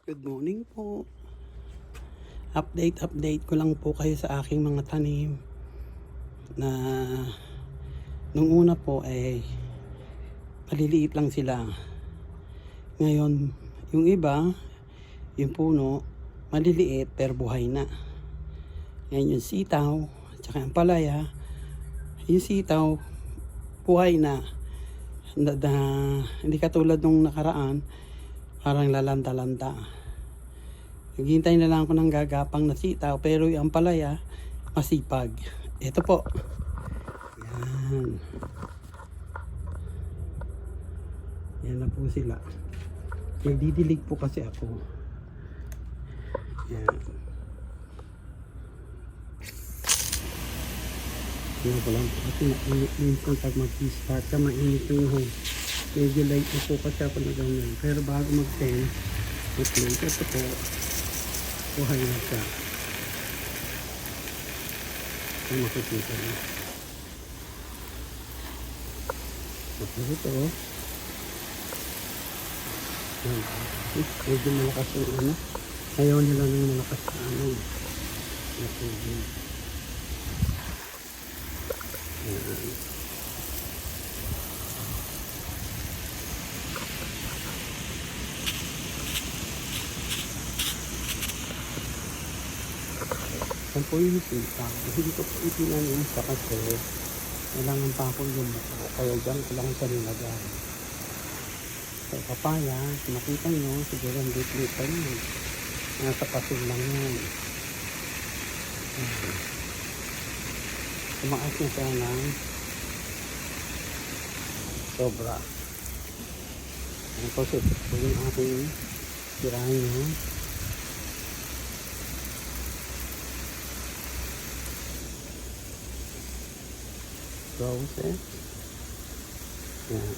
Good morning po. Update ko lang po kayo sa aking mga tanim na nung una po ay maliliit lang sila. Ngayon, yung iba, yung puno, maliliit pero buhay na. Ngayon yung sitaw, tsaka yung palaya, yung sitaw, buhay na. Hindi katulad nung nakaraan, parang lalanta-lanta. Naghihintay na lang ako ng gagapang na sitaw, pero yung palaya masipag. Ito po. Yan. Yan na po sila. Nagdidilig po kasi ako. Yan. Yan ko lang. Kasi minsan pag mag-start ka, mainit yung home. Medyo light na po kasi ako na ganyan. Pero bago mag-10, mag-play. Ito po. Buhay na siya. Ang makikita niyo. Tapos ito. Yan. Medyo malakas yung ano. Ayaw nila ng malakas na ano. Ito. Yan. Yan po yung sitaw. Hindi ko po itinanim sa kasi kailangan pa akong lumuko. Kaya dyan ko lang siya nilagay. Sa papaya, makita nyo, siguro hindi kita nyo. Nasa pasin lang yan. Tumaas na siya ng sobra. Yan po yung aking tirahin nyo. Roses. Yan.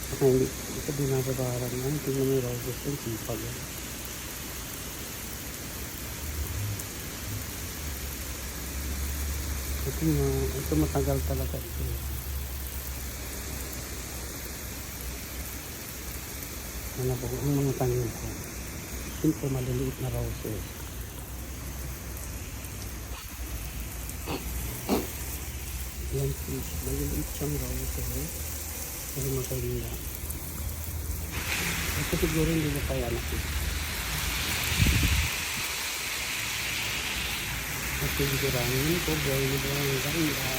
Saka hindi ito binababaran yan. Tingnan mo yung roses yung sipag yan. Ito matagal talaga ito. Ano po ang mga tanim ko. Ito po maliliit na roses. Yan please, maliliit siyang roses. Pero maganda. Ito siguro hindi na kaya natin. At sigurangin ko, boy na boy ang ganda.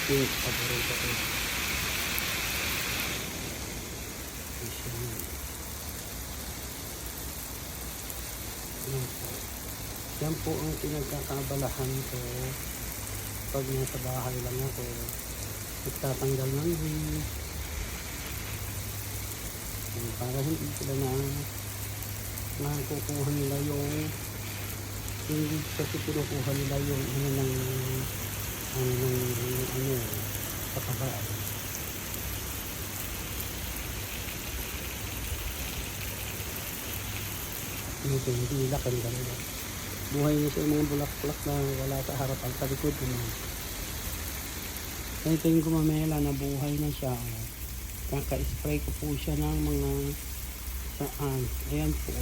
Yung paborito ko. Yan po ang pinagkakabalahan ko pag nasa bahay lang ako. Nagtatanggal ng weed para hindi sila na nakukuha nila yung weed kasi pinukuha nila yung pataba. Ito hindi nila kanila. Buhay niya sa mga bulaklak na wala sa harapan sa likod naman. Ito yung gumamela na buhay na siya. Kaka-spray ko po siya ng mga saan. Ayan po.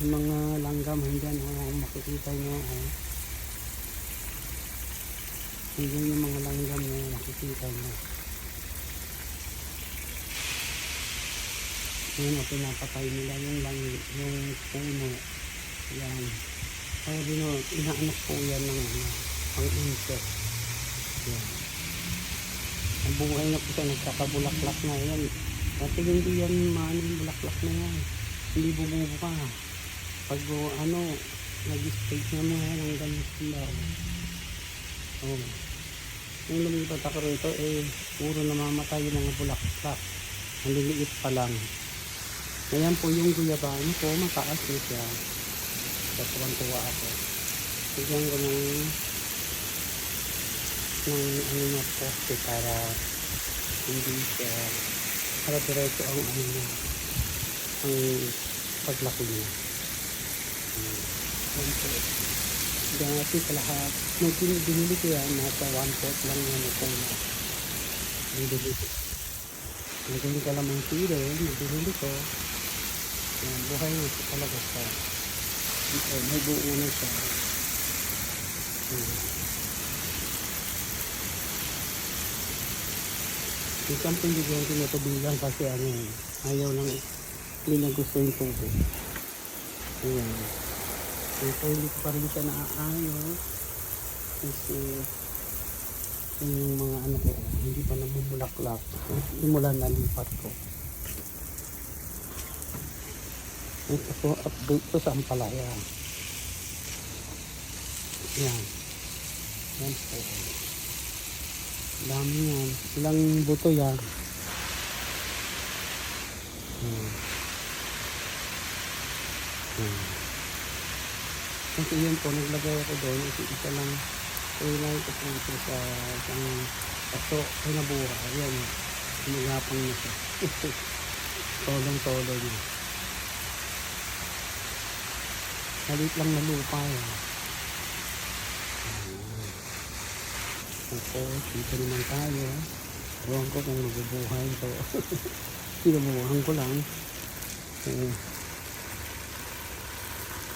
Yung mga langgam dyan. Makikita nyo. Ayan yung mga langgam na makikita nyo. Ayan o, pinapatay nila yung puno. Ayan. Kaya inaanak po yan ng pang-insect. Yan. Ang buhay na po siya, nagkakabulaklak na yan. Dati hindi yan yung bulaklak na yan. Hindi bumubuka. Pag nag-stage na mo yan, ang ganito daw. Yung lumipat ako rito, puro namamatay yung mga bulaklak. Ang liliit pa lang. Ayan po yung guyabano ko, mataas na siya. Tuwang-tuwa ako. Tignan ko ng na poste para hindi siya para diretso ang ang paglaki niya. Dati sa lahat, nung binili ko yan, nasa 1/4 lang yan ito na Lagyan ka lang ng sili, nabili ko. Yan, buhay na ito talaga siya. May buo na siya. Isang pwede ko yung tinutubigan kasi ayaw lang, hindi na gusto yung tubig. Ayan. Ito hindi ko pa rin siya naaayos. Kasi yung mga ko, hindi pa namumulaklak. Simulan na lipat ko. Ito po, update ko sa ampalaya. Yan. Yan po. Dami yan. Ilang buto yan. Kasi yun po, naglagay ako doon. Isa lang. Kailan ko po ito sa isang paso. Ay nabuha. Yan. Sinagapang niya siya. Tolong-tolo niya. Halit lang na lupa yan. Ako, dito naman tayo. Ewan ko kung mabubuhay ito. Sinubuhan ko lang.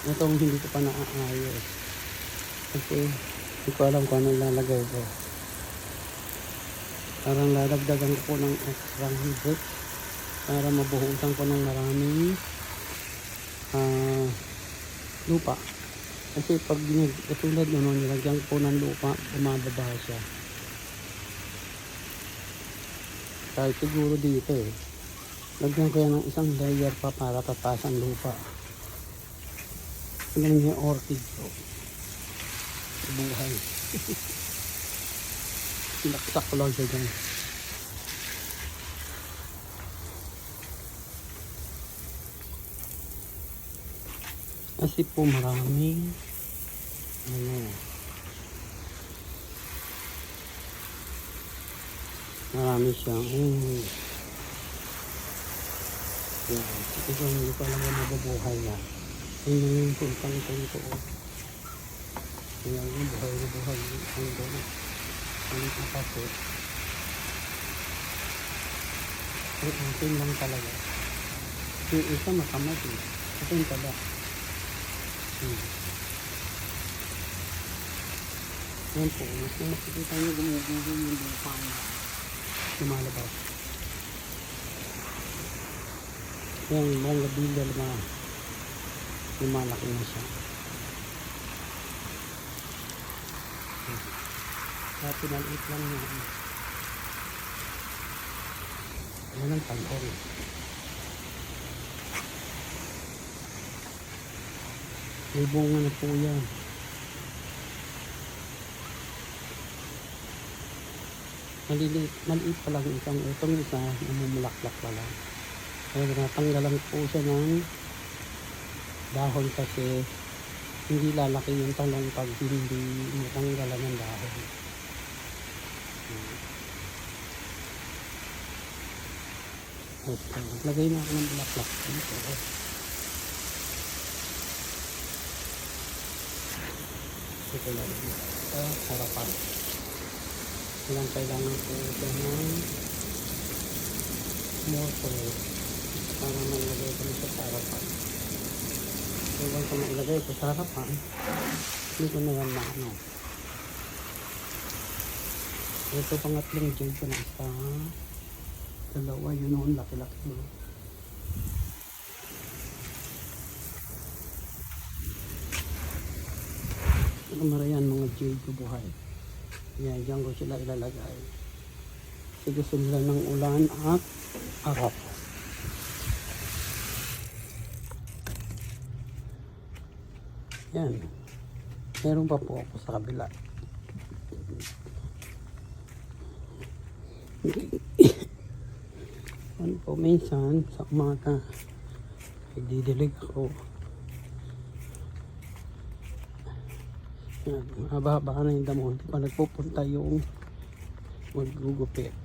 Itong hindi ko pa naaayos. Kasi hindi ko alam kung anong lalagay ko. Parang lalagdagan ko ng extra brick para mabuhusan ko ng maraming lupa. Kasi pag katulad nun, nilagyan ko ng lupa, bumababa siya. Kahit siguro dito lagyan ko yan ng isang layer pa para tataas ang lupa. Tignan niyo yung orchid ko. Buhay. Sinaksak ko lang siya dyan. Kasi po maraming marami siyang yan. Ito hindi ko alam na mabubuhay yan. Yun yung puntang ito. Yan yung buhay na buhay. Ang kapatid. Ang atin lang talaga. Yung isa makamat ito yung taba. Yan po, mas makikita nyo gumugulo yung lupa niya. Lumalabas. Yan, mga gabilya lumalaki na siya. Kaya pinaliit lang niya. Yan ang tangkol. May bunga na po yan. Maliit pa lang isang. Itong isa, namumulaklak pa lang. Kaya natanggalan po siya ng dahon kasi hindi lalaki yung talong pag hindi natanggalan ng dahon. Maglagay na ako ng bulaklak dito. Ito lang sa harapan. Kailangan ko ito ng mortar para mailagay ko sa harapan. Kailangan ko mailagay ito sa harapan. Hindi ko na yan maano. Ito pangatlong jade ko na isa. Dalawa yun noon, laki-laki mo. Marayan mga jade ko buhay. Yan, dyan ko sila ilalagay. Kasi gusto nila ng ulan at araw. Yan. Meron pa po ako sa kabila. Ano po, minsan sa umaga nagdidilig ako. Yan, haba-haba na yung damo. Hindi pa nagpupunta yung maggugupit.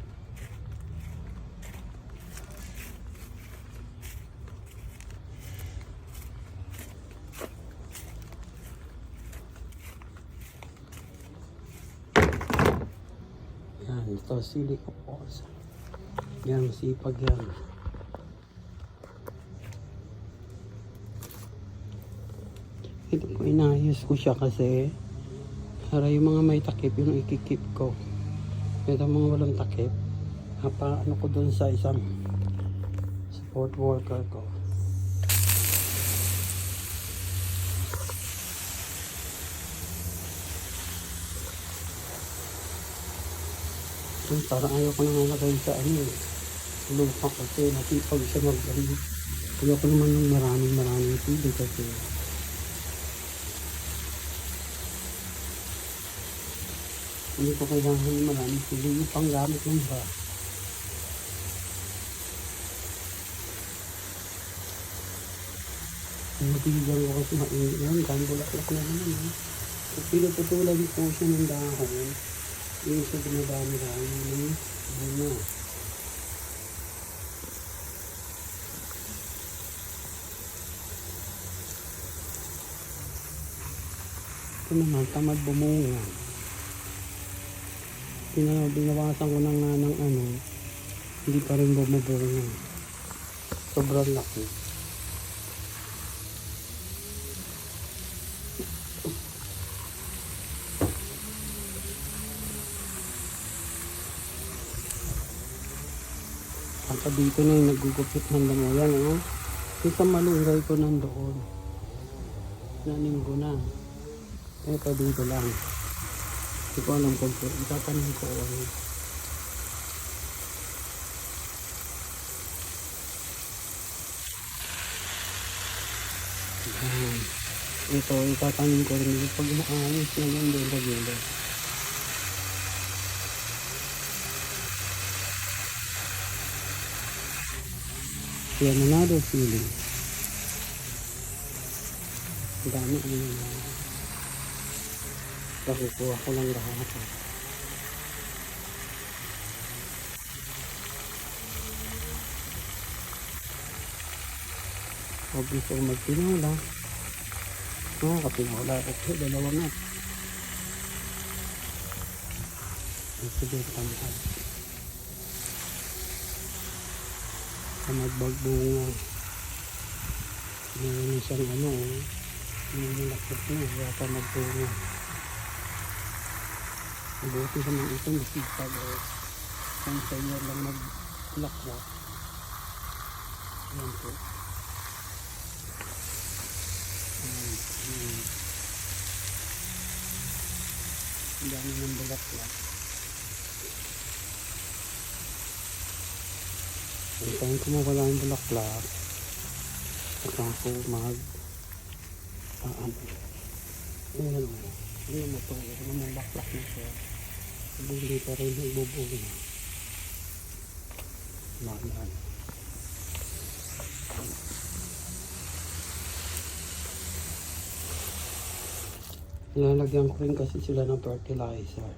Yan. Yan, ito sili ko po. Yan, sipag yan. Ito ko, inayos ko siya kasi para yung mga may takip, yung ikikip ko. Ito mga walang takip, ano ko dun sa isang support worker ko. Parang ayaw ko na nalagay sa lupa kasi nasipag siya ayaw ko naman yung maraming tubig kasi hindi ko kailangan yung maraming tubig yung panggamit ng ba. Nabigyan ko kasi mainit yan, gambulaklak na naman. Kung pinuputulan po siya ng dahon, yung sa dumadami-dami ng bunga. Ito naman, tamad bumunga. Binawasan ko na nga ng hindi pa rin bumubunga. Sobrang laki. Saka dito na yung nagugupit ng damo. Yan yung sa malunggay ko nandoon. Nanin ko na. Ito dito lang. Hindi ko alam kung itatanim ko ito itatanim ko rin pag maayos na yan doon sa gilid. Yan, another feeling. Ang dami nakukuha ko lang lahat. Huwag gusto ko magpinola. Kapinola ito, dalawa nga. Ito din tamad. Tamad bagbunga. Mayroon siyang yung lakot na, kaya tamad bunga. Mabuti sa mga ito, masipag kung sa iyo lang maglakwat. Yan po. Ang dami ng bulaklak. Antayin ko mawala yung bulaklak. Saka ako ayan mo ito, yung bulaklak na siya. Hindi pa rin ibubuhin. Magaan. Nilalagyan ko rin kasi sila ng fertilizer.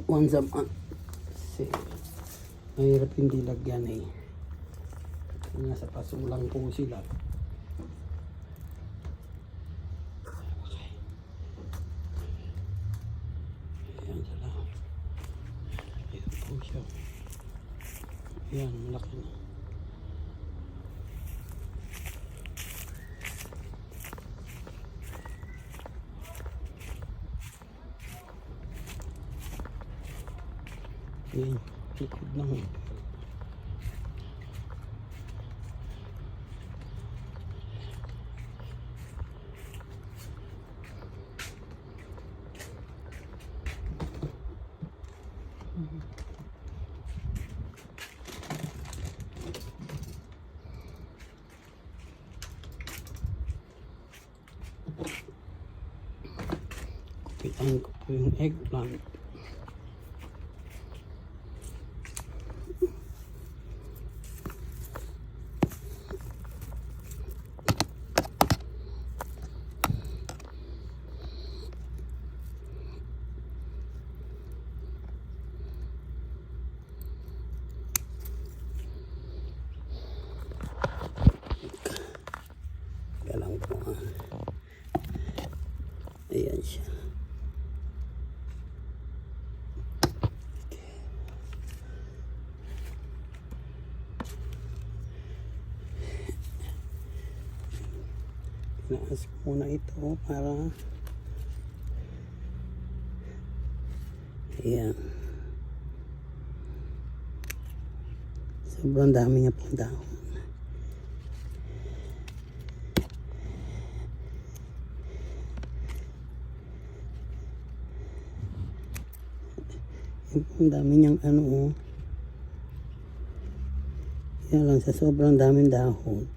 Once a month. Kasi mahirap hindi lagyan nasa pasulang po sila. Okay. Ayan sila. Ayan po siya. Ayan, malaki na. Ayan, likod naman. Kupitan ko po yung eggplant. Ayan siya. Inaas ko muna ito para ayan. Sobrang dami niya pong dahon. Ang dami niyang ano oh. Yan lang sa sobrang daming dahon.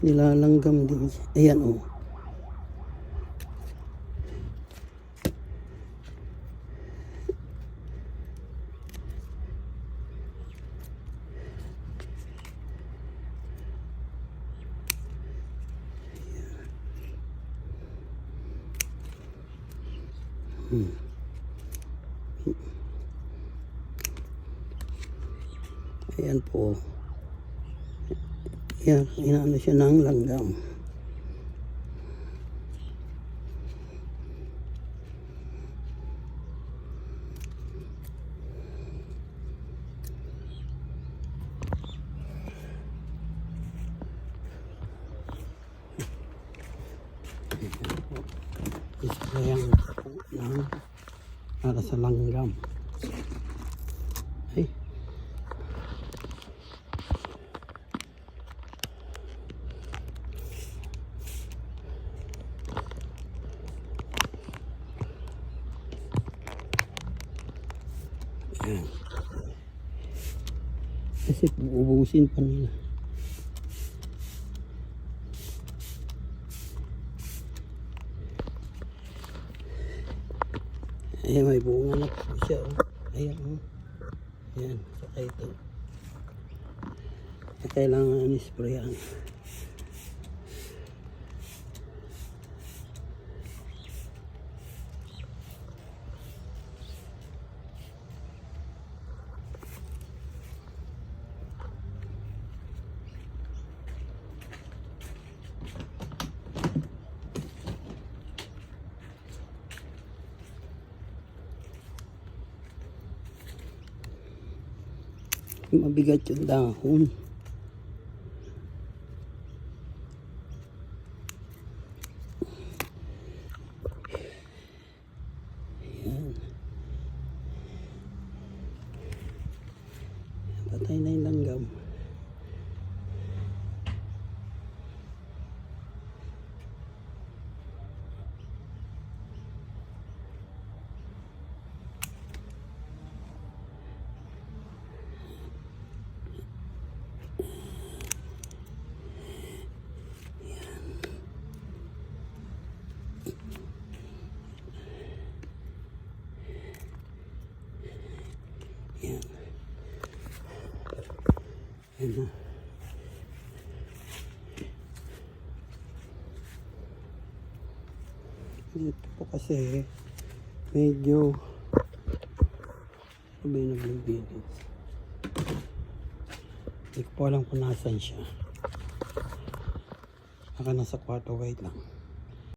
Nilalanggam din siya. Ayan oh. Ayan po. Yan, inaano siya ng langgam. Isprayan po ng para sa langgam. Ay. Ayan. Kasi uubusin pa nila. Ayan, may bunga na po siya. Oh. Ayan. Oh. Ayan. Saka ito. Kailangan isprayan. Mabigat yung dahon. Ayan. Patay na yung langgam. Ayan. Ayan na. Dito po kasi medyo may naglibilis. Hindi ko po alam kung nasan siya. Baka nasa kwarto, wait lang.